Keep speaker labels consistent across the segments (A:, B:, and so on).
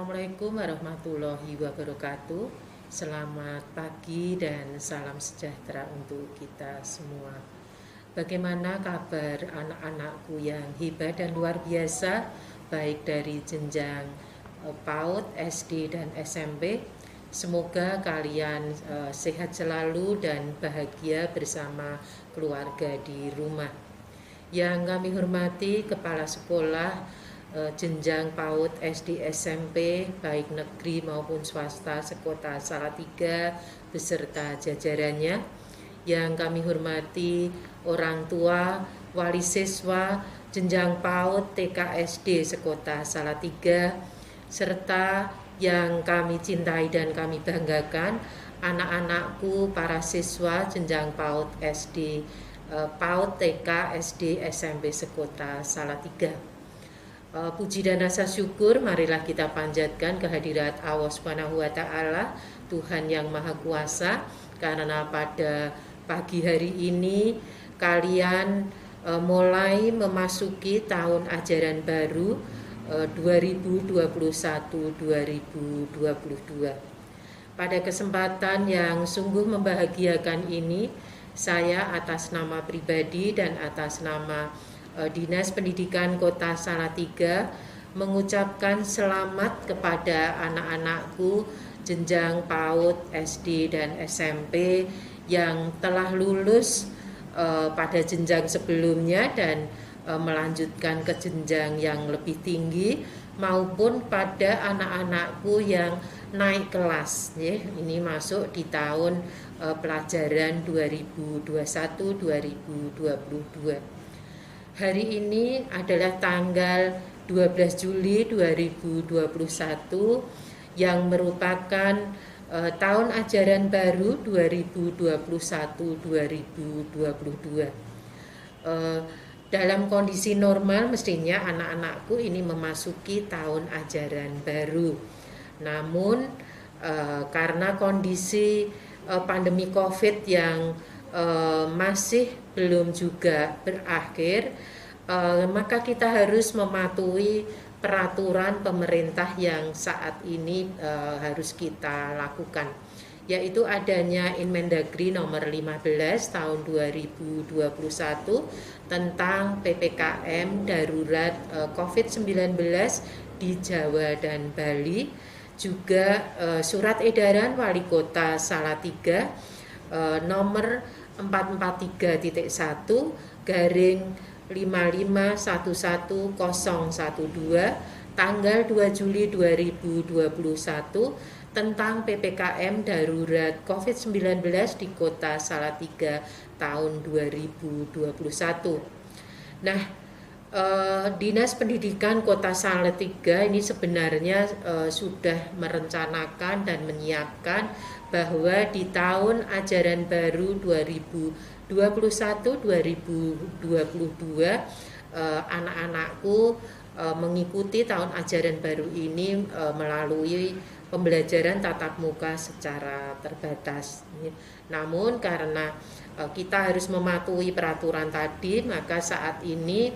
A: Assalamualaikum warahmatullahi wabarakatuh. Selamat pagi dan salam sejahtera untuk kita semua. Bagaimana kabar anak-anakku yang hebat dan luar biasa, baik dari jenjang PAUD, SD, dan SMP? Semoga kalian sehat selalu dan bahagia bersama keluarga di rumah. Yang kami hormati Kepala Sekolah jenjang PAUD, SD, SMP, baik negeri maupun swasta sekota Salatiga beserta jajarannya. Yang kami hormati orang tua, wali siswa jenjang PAUD, TK, SD sekota Salatiga, serta yang kami cintai dan kami banggakan, anak-anakku para siswa jenjang PAUD, SD, PAUD, TK, SD, SMP sekota Salatiga. Puji dan rasa syukur marilah kita panjatkan kehadirat Allah Subhanahu wa taala, Tuhan yang Maha Kuasa, karena pada pagi hari ini kalian mulai memasuki tahun ajaran baru 2021-2022. Pada kesempatan yang sungguh membahagiakan ini, saya atas nama pribadi dan atas nama Dinas Pendidikan Kota Salatiga mengucapkan selamat kepada anak-anakku jenjang PAUD, SD, dan SMP yang telah lulus pada jenjang sebelumnya dan melanjutkan ke jenjang yang lebih tinggi, maupun pada anak-anakku yang naik kelas, ya. Ini masuk di tahun pelajaran 2021-2022. Hari ini adalah tanggal 12 Juli 2021 yang merupakan tahun ajaran baru 2021-2022. Dalam kondisi normal mestinya anak-anakku ini memasuki tahun ajaran baru. Namun karena kondisi pandemi COVID yang masih belum juga berakhir, maka kita harus mematuhi peraturan pemerintah yang saat ini harus kita lakukan, yaitu adanya Inmendagri nomor 15 tahun 2021 tentang PPKM darurat COVID-19 di Jawa dan Bali, juga surat edaran Wali Kota Salatiga nomor 443/5511/12012 tanggal 2 Juli 2021 tentang PPKM darurat COVID-19 di Kota Salatiga tahun 2021. Nah, Dinas Pendidikan Kota Salatiga ini sebenarnya sudah merencanakan dan menyiapkan bahwa di tahun ajaran baru 2021-2022 anak-anakku mengikuti tahun ajaran baru ini melalui pembelajaran tatap muka secara terbatas. Namun karena kita harus mematuhi peraturan tadi, maka saat ini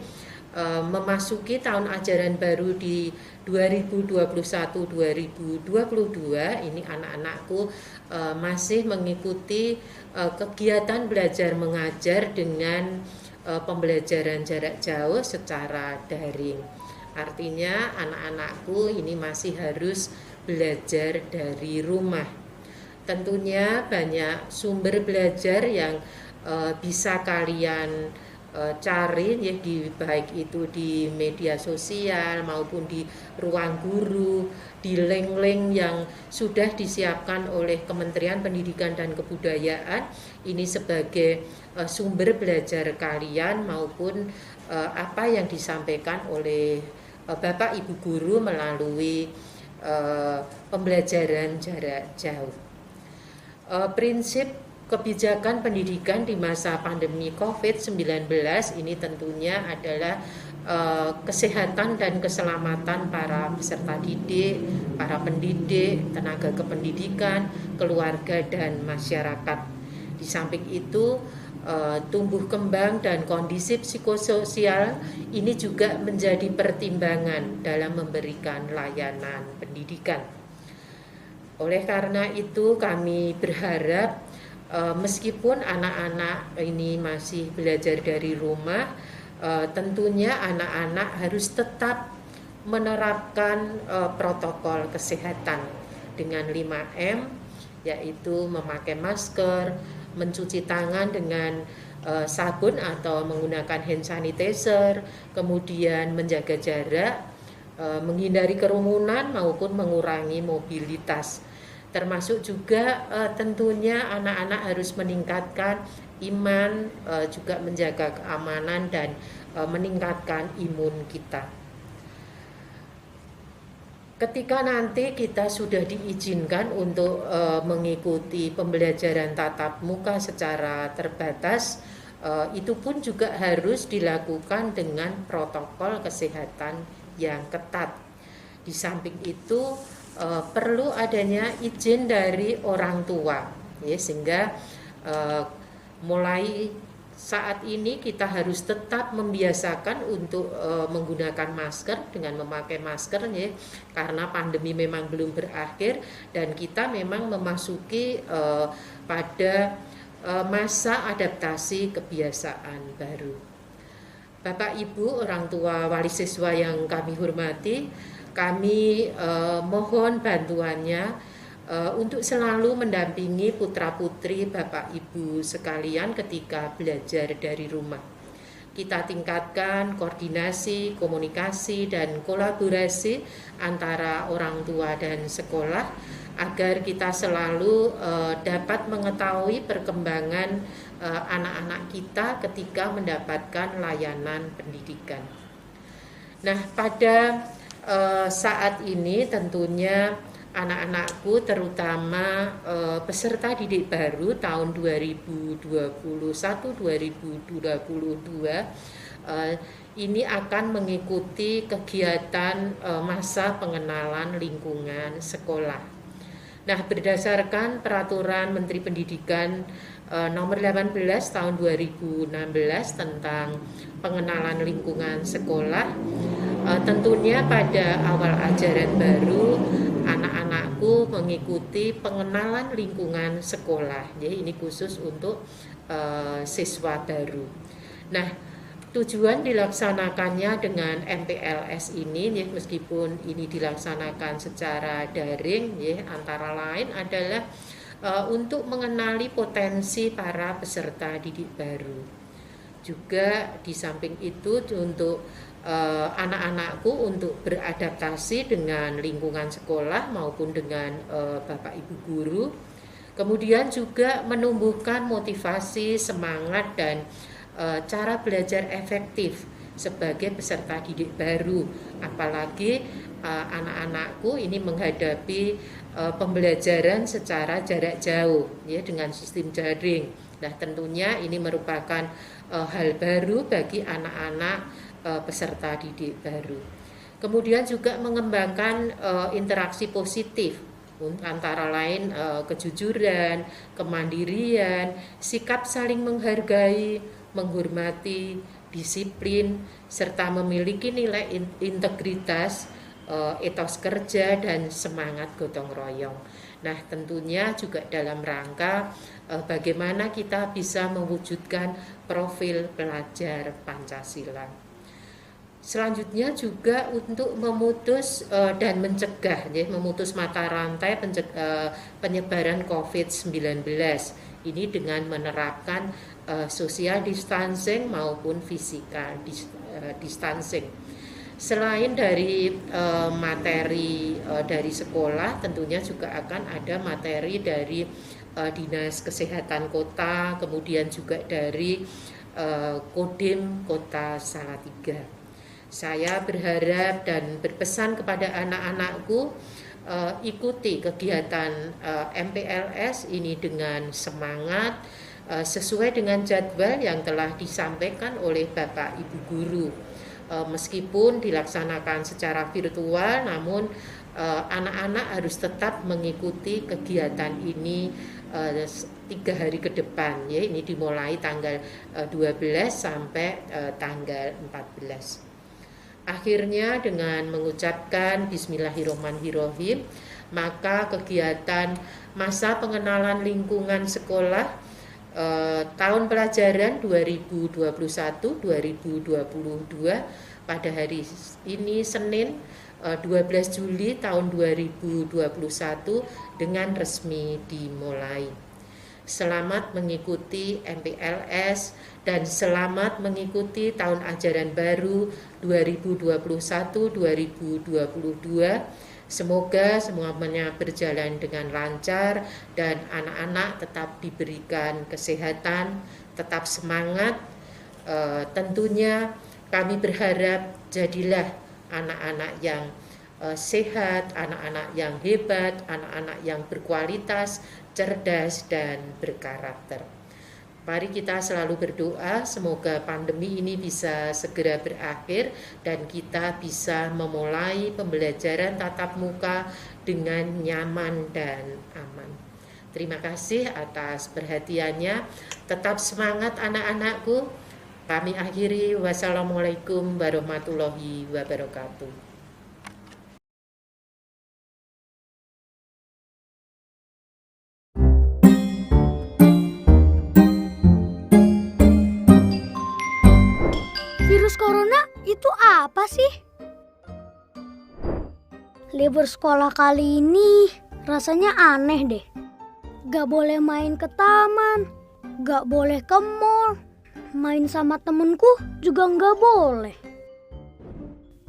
A: memasuki tahun ajaran baru di 2021-2022 ini anak-anakku masih mengikuti kegiatan belajar mengajar dengan pembelajaran jarak jauh secara daring. Artinya anak-anakku ini masih harus belajar dari rumah. Tentunya banyak sumber belajar yang bisa kalian cari, ya, baik itu di media sosial maupun di ruang guru, di link-link yang sudah disiapkan oleh Kementerian Pendidikan dan Kebudayaan ini sebagai sumber belajar kalian maupun apa yang disampaikan oleh Bapak Ibu guru melalui pembelajaran jarak jauh. Prinsip kebijakan pendidikan di masa pandemi COVID-19 ini tentunya adalah kesehatan dan keselamatan para peserta didik, para pendidik, tenaga kependidikan, keluarga, dan masyarakat. Di samping itu, tumbuh kembang dan kondisi psikososial ini juga menjadi pertimbangan dalam memberikan layanan pendidikan. Oleh karena itu kami berharap meskipun anak-anak ini masih belajar dari rumah, tentunya anak-anak harus tetap menerapkan protokol kesehatan dengan 5M, yaitu memakai masker, mencuci tangan dengan sabun atau menggunakan hand sanitizer, kemudian menjaga jarak, menghindari kerumunan maupun mengurangi mobilitas. Termasuk juga tentunya anak-anak harus meningkatkan iman, juga menjaga keamanan dan meningkatkan imun kita. Ketika nanti kita sudah diizinkan untuk mengikuti pembelajaran tatap muka secara terbatas, itu pun juga harus dilakukan dengan protokol kesehatan yang ketat. Di samping itu perlu adanya izin dari orang tua, ya, sehingga mulai saat ini kita harus tetap membiasakan untuk menggunakan masker dengan memakai masker, ya, karena pandemi memang belum berakhir dan kita memang memasuki pada masa adaptasi kebiasaan baru. Bapak Ibu orang tua wali siswa yang kami hormati, kami mohon bantuannya untuk selalu mendampingi putra-putri Bapak Ibu sekalian ketika belajar dari rumah. Kita tingkatkan koordinasi, komunikasi, dan kolaborasi antara orang tua dan sekolah agar kita selalu dapat mengetahui perkembangan anak-anak kita ketika mendapatkan layanan pendidikan. Nah, pada saat ini tentunya anak-anakku terutama peserta didik baru tahun 2021-2022 ini akan mengikuti kegiatan masa pengenalan lingkungan sekolah. Nah, berdasarkan peraturan Menteri Pendidikan nomor 18 tahun 2016 tentang pengenalan lingkungan sekolah, tentunya pada awal ajaran baru anak-anakku mengikuti pengenalan lingkungan sekolah. Jadi ini khusus untuk siswa baru. Nah, tujuan dilaksanakannya dengan MPLS ini, ya, meskipun ini dilaksanakan secara daring, ya, antara lain adalah untuk mengenali potensi para peserta didik baru. Juga di samping itu untuk anak-anakku untuk beradaptasi dengan lingkungan sekolah maupun dengan Bapak Ibu guru. Kemudian juga menumbuhkan motivasi, semangat, dan cara belajar efektif sebagai peserta didik baru. Apalagi anak-anakku ini menghadapi pembelajaran secara jarak jauh, ya, dengan sistem daring. Nah, tentunya ini merupakan hal baru bagi anak-anak peserta didik baru. Kemudian juga mengembangkan interaksi positif antara lain kejujuran, kemandirian, sikap saling menghargai, menghormati, disiplin, serta memiliki nilai integritas, etos kerja, dan semangat gotong royong. Nah, tentunya juga dalam rangka bagaimana kita bisa mewujudkan profil pelajar Pancasila. Selanjutnya juga untuk memutus dan mencegah, ya, memutus mata rantai penyebaran COVID-19 ini dengan menerapkan social distancing maupun physical distancing. Selain dari materi dari sekolah, tentunya juga akan ada materi dari Dinas Kesehatan Kota, kemudian juga dari Kodim Kota Salatiga. Saya berharap dan berpesan kepada anak-anakku, ikuti kegiatan MPLS ini dengan semangat, sesuai dengan jadwal yang telah disampaikan oleh Bapak Ibu guru. Meskipun dilaksanakan secara virtual, namun anak-anak harus tetap mengikuti kegiatan ini 3 hari ke depan ya, ini dimulai tanggal 12 sampai tanggal 14. Akhirnya dengan mengucapkan Bismillahirrahmanirrahim, maka kegiatan masa pengenalan lingkungan sekolah tahun pelajaran 2021-2022 pada hari ini Senin 12 Juli tahun 2021 dengan resmi dimulai. Selamat mengikuti MPLS dan selamat mengikuti tahun ajaran baru 2021-2022. Semoga semuanya berjalan dengan lancar dan anak-anak tetap diberikan kesehatan, tetap semangat. Tentunya kami berharap jadilah anak-anak yang sehat, anak-anak yang hebat, anak-anak yang berkualitas, cerdas, dan berkarakter. Mari kita selalu berdoa semoga pandemi ini bisa segera berakhir dan kita bisa memulai pembelajaran tatap muka dengan nyaman dan aman. Terima kasih atas perhatiannya. Tetap semangat anak-anakku. Kami akhiri. Wassalamualaikum warahmatullahi wabarakatuh.
B: Virus corona itu apa sih? Libur sekolah kali ini rasanya aneh deh. Gak boleh main ke taman, gak boleh ke mall, main sama temenku juga gak boleh.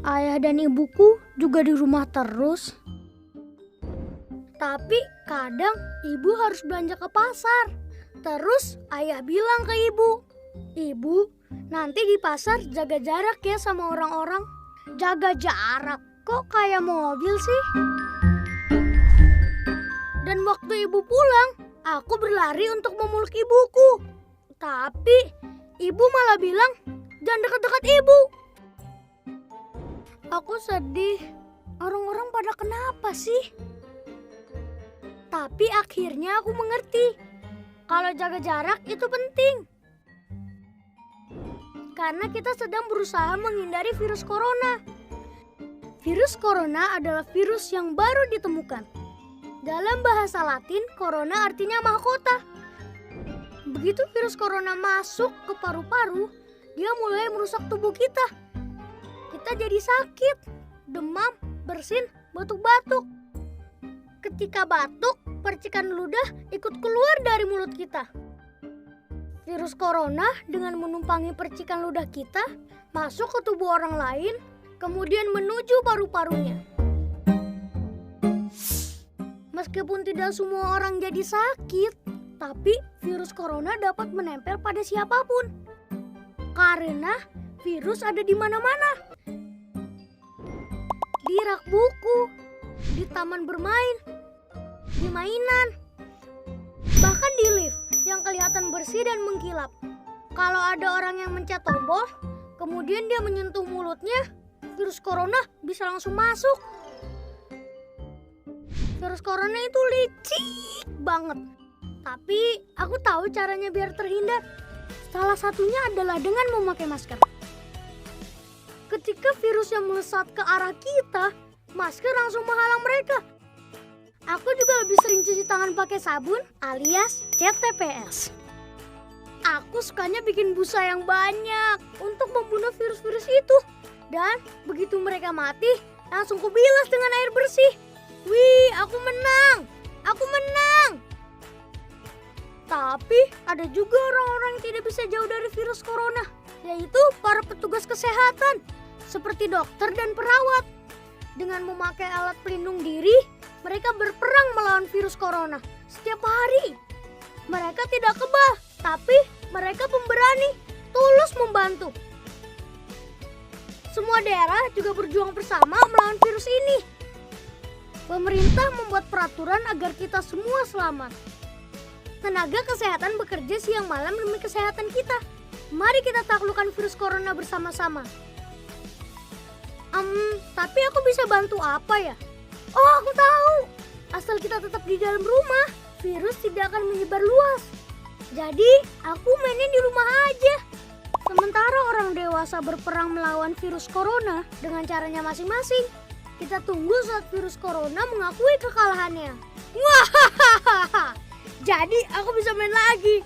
B: Ayah dan ibuku juga di rumah terus. Tapi kadang ibu harus belanja ke pasar. Terus ayah bilang ke ibu, "Ibu, nanti di pasar jaga jarak ya sama orang-orang." Jaga jarak? Kok kayak mobil sih? Dan waktu ibu pulang, aku berlari untuk memeluk ibuku. Tapi ibu malah bilang, "Jangan dekat-dekat ibu." Aku sedih. Orang-orang pada kenapa sih? Tapi akhirnya aku mengerti. Kalau jaga jarak itu penting. Karena kita sedang berusaha menghindari virus corona. Virus corona adalah virus yang baru ditemukan. Dalam bahasa Latin, corona artinya mahkota. Begitu virus corona masuk ke paru-paru, dia mulai merusak tubuh kita. Kita jadi sakit, demam, bersin, batuk-batuk. Ketika batuk, percikan ludah ikut keluar dari mulut kita. Virus corona dengan menumpangi percikan ludah kita masuk ke tubuh orang lain, kemudian menuju paru-parunya. Meskipun tidak semua orang jadi sakit, tapi virus corona dapat menempel pada siapapun. Karena virus ada di mana-mana. Di rak buku, di taman bermain, di mainan, bahkan di lift yang kelihatan bersih dan mengkilap. Kalau ada orang yang mencet tombol, kemudian dia menyentuh mulutnya, virus corona bisa langsung masuk. Virus corona itu licik banget. Tapi aku tahu caranya biar terhindar. Salah satunya adalah dengan memakai masker. Ketika virus yang melesat ke arah kita, masker langsung menghalang mereka. Aku juga lebih sering cuci tangan pakai sabun alias CTPS. Aku sukanya bikin busa yang banyak untuk membunuh virus-virus itu. Dan begitu mereka mati, langsung kubilas dengan air bersih. Wih, aku menang! Aku menang! Tapi ada juga orang-orang yang tidak bisa jauh dari virus corona, yaitu para petugas kesehatan, seperti dokter dan perawat. Dengan memakai alat pelindung diri, mereka berperang melawan virus corona setiap hari. Mereka tidak kebal, tapi mereka pemberani, tulus membantu. Semua daerah juga berjuang bersama melawan virus ini. Pemerintah membuat peraturan agar kita semua selamat. Tenaga kesehatan bekerja siang malam demi kesehatan kita. Mari kita taklukkan virus corona bersama-sama. Tapi aku bisa bantu apa ya? Oh, aku tahu. Asal kita tetap di dalam rumah, virus tidak akan menyebar luas. Jadi, aku mainnya di rumah aja. Sementara orang dewasa berperang melawan virus corona dengan caranya masing-masing. Kita tunggu saat virus corona mengakui kekalahannya. Wah, jadi aku bisa main lagi.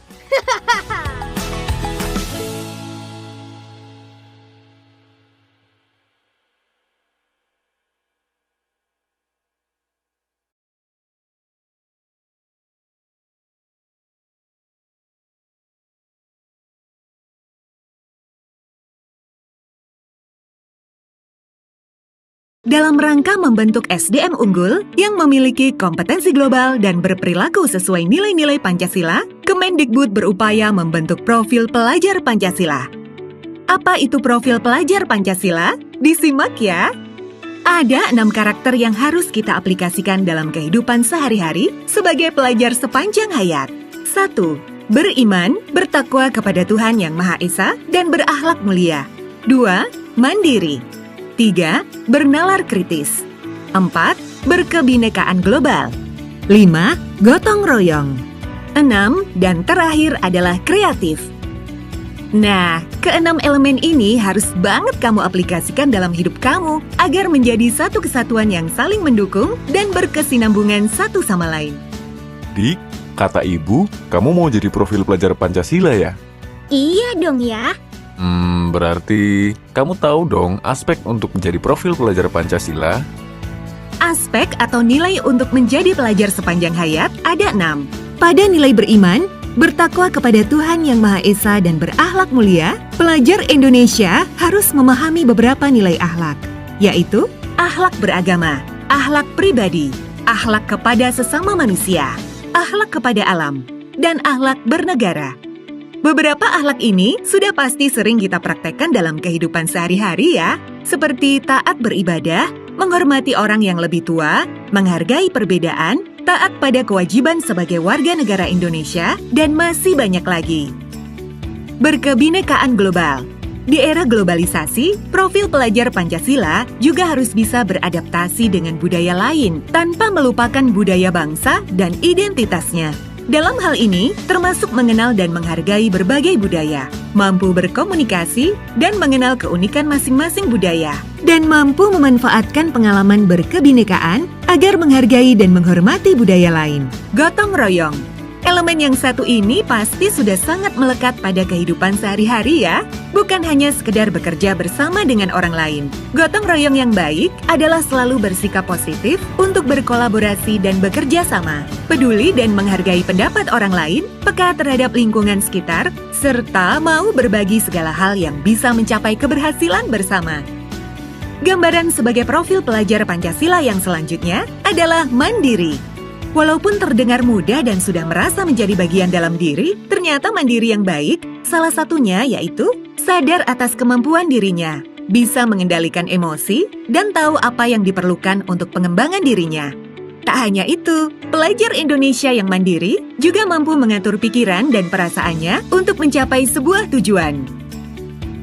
C: Dalam rangka membentuk SDM unggul yang memiliki kompetensi global dan berperilaku sesuai nilai-nilai Pancasila, Kemendikbud berupaya membentuk profil pelajar Pancasila. Apa itu profil pelajar Pancasila? Disimak ya! Ada 6 karakter yang harus kita aplikasikan dalam kehidupan sehari-hari sebagai pelajar sepanjang hayat. 1. Beriman, bertakwa kepada Tuhan Yang Maha Esa, dan berakhlak mulia. 2. Mandiri. 3. Bernalar kritis. 4. Berkebinekaan global. 5. Gotong royong. 6. Dan terakhir adalah kreatif. Nah, keenam elemen ini harus banget kamu aplikasikan dalam hidup kamu agar menjadi satu kesatuan yang saling mendukung dan berkesinambungan satu sama lain.
D: Dik, kata ibu, kamu mau jadi profil pelajar Pancasila ya?
B: Iya dong ya.
D: Berarti kamu tahu dong aspek untuk menjadi profil pelajar Pancasila?
C: Aspek atau nilai untuk menjadi pelajar sepanjang hayat ada 6. Pada nilai beriman, bertakwa kepada Tuhan Yang Maha Esa dan berakhlak mulia, pelajar Indonesia harus memahami beberapa nilai akhlak, yaitu akhlak beragama, akhlak pribadi, akhlak kepada sesama manusia, akhlak kepada alam, dan akhlak bernegara. Beberapa akhlak ini sudah pasti sering kita praktekkan dalam kehidupan sehari-hari ya, seperti taat beribadah, menghormati orang yang lebih tua, menghargai perbedaan, taat pada kewajiban sebagai warga negara Indonesia, dan masih banyak lagi. Berkebinekaan global. Di era globalisasi, profil pelajar Pancasila juga harus bisa beradaptasi dengan budaya lain tanpa melupakan budaya bangsa dan identitasnya. Dalam hal ini, termasuk mengenal dan menghargai berbagai budaya, mampu berkomunikasi dan mengenal keunikan masing-masing budaya, dan mampu memanfaatkan pengalaman berkebinekaan agar menghargai dan menghormati budaya lain. Gotong royong. Elemen yang satu ini pasti sudah sangat melekat pada kehidupan sehari-hari ya, bukan hanya sekedar bekerja bersama dengan orang lain. Gotong royong yang baik adalah selalu bersikap positif untuk berkolaborasi dan bekerja sama, peduli dan menghargai pendapat orang lain, peka terhadap lingkungan sekitar, serta mau berbagi segala hal yang bisa mencapai keberhasilan bersama. Gambaran sebagai profil pelajar Pancasila yang selanjutnya adalah mandiri. Walaupun terdengar mudah dan sudah merasa menjadi bagian dalam diri, ternyata mandiri yang baik, salah satunya yaitu sadar atas kemampuan dirinya, bisa mengendalikan emosi, dan tahu apa yang diperlukan untuk pengembangan dirinya. Tak hanya itu, pelajar Indonesia yang mandiri juga mampu mengatur pikiran dan perasaannya untuk mencapai sebuah tujuan.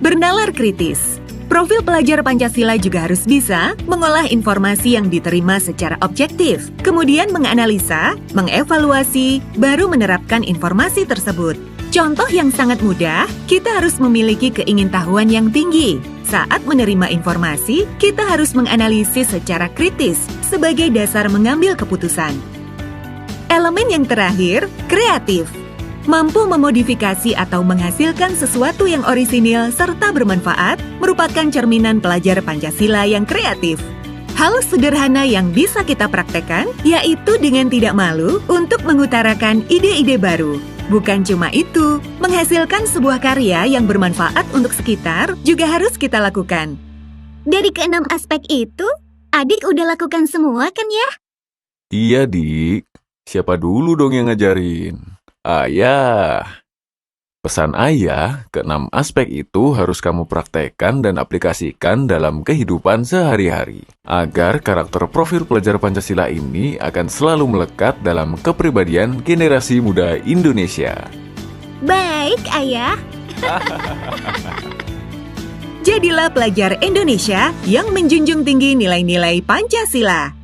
C: Bernalar kritis. Profil pelajar Pancasila juga harus bisa mengolah informasi yang diterima secara objektif, kemudian menganalisa, mengevaluasi, baru menerapkan informasi tersebut. Contoh yang sangat mudah, kita harus memiliki keingintahuan yang tinggi. Saat menerima informasi, kita harus menganalisis secara kritis sebagai dasar mengambil keputusan. Elemen yang terakhir, kreatif. Mampu memodifikasi atau menghasilkan sesuatu yang orisinil serta bermanfaat merupakan cerminan pelajar Pancasila yang kreatif. Hal sederhana yang bisa kita praktekkan yaitu dengan tidak malu untuk mengutarakan ide-ide baru. Bukan cuma itu, menghasilkan sebuah karya yang bermanfaat untuk sekitar juga harus kita lakukan.
E: Dari keenam aspek itu, adik udah lakukan semua kan ya?
D: Iya, Dik. Siapa dulu dong yang ngajarin? Ayah. Pesan ayah, keenam aspek itu harus kamu praktekkan dan aplikasikan dalam kehidupan sehari-hari, agar karakter profil pelajar Pancasila ini akan selalu melekat dalam kepribadian generasi muda Indonesia.
E: Baik, Ayah.
C: Jadilah pelajar Indonesia yang menjunjung tinggi nilai-nilai Pancasila.